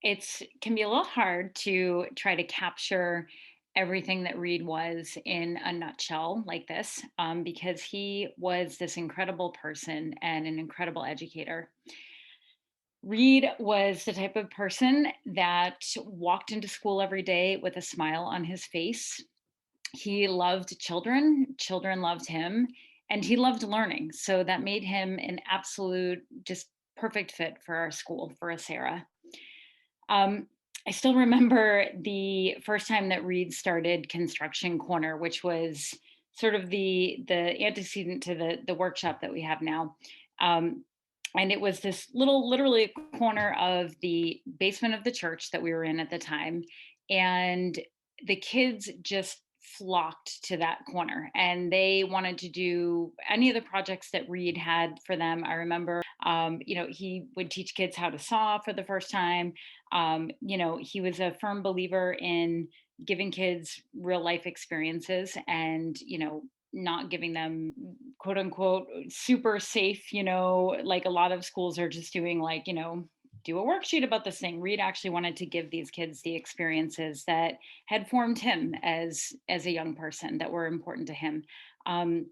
It's can be a little hard to try to capture everything that Reed was in a nutshell like this, because he was this incredible person and an incredible educator. Reed was the type of person that walked into school every day with a smile on his face. He loved children, children loved him, and he loved learning. So that made him an absolute, just perfect fit for our school, for Acera. Um, I still remember the first time that Reed started Construction Corner, which was sort of the antecedent to the workshop that we have now. Um, and it was this little, literally a corner of the basement of the church that we were in at the time, and the kids just flocked to that corner and they wanted to do any of the projects that Reed had for them. I remember, he would teach kids how to saw for the first time. He was a firm believer in giving kids real life experiences and, not giving them quote unquote super safe, like a lot of schools are just doing, like, do a worksheet about this thing. Reed actually wanted to give these kids the experiences that had formed him as a young person, that were important to him. Um,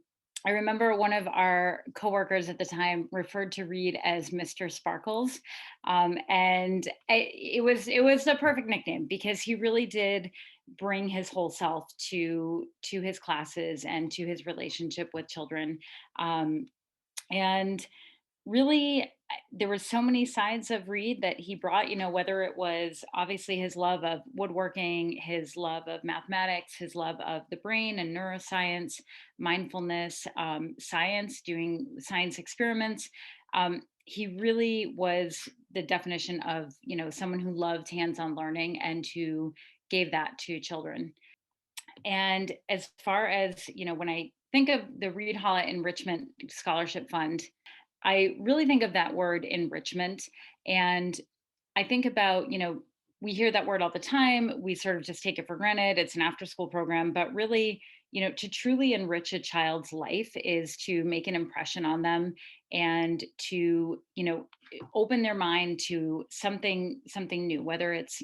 I remember one of our coworkers at the time referred to Reed as Mr. Sparkles, and it was the perfect nickname because he really did bring his whole self to his classes and to his relationship with children. Um, and really, there were so many sides of Reed that he brought, whether it was obviously his love of woodworking, his love of mathematics, his love of the brain and neuroscience, mindfulness, science, doing science experiments. He really was the definition of, someone who loved hands-on learning and who gave that to children. And as far as, when I think of the Reed Hollett Enrichment Scholarship Fund, I really think of that word enrichment. And I think about, we hear that word all the time. We sort of just take it for granted. It's an after school program. But really, to truly enrich a child's life is to make an impression on them and to, open their mind to something new, whether it's,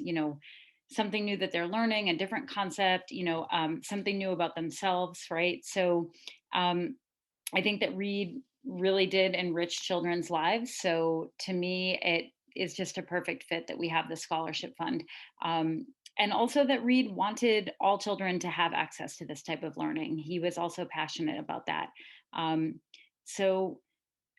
something new that they're learning, a different concept, something new about themselves, right? So um, I think that Reed really did enrich children's lives. So to me, it is just a perfect fit that we have the scholarship fund. And also that Reed wanted all children to have access to this type of learning. He was also passionate about that. So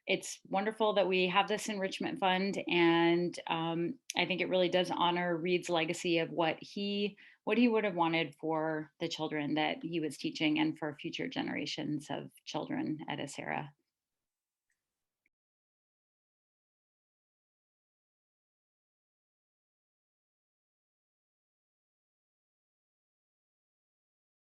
it's wonderful that we have this enrichment fund, and I think it really does honor Reed's legacy of what he would have wanted for the children that he was teaching and for future generations of children at Acera.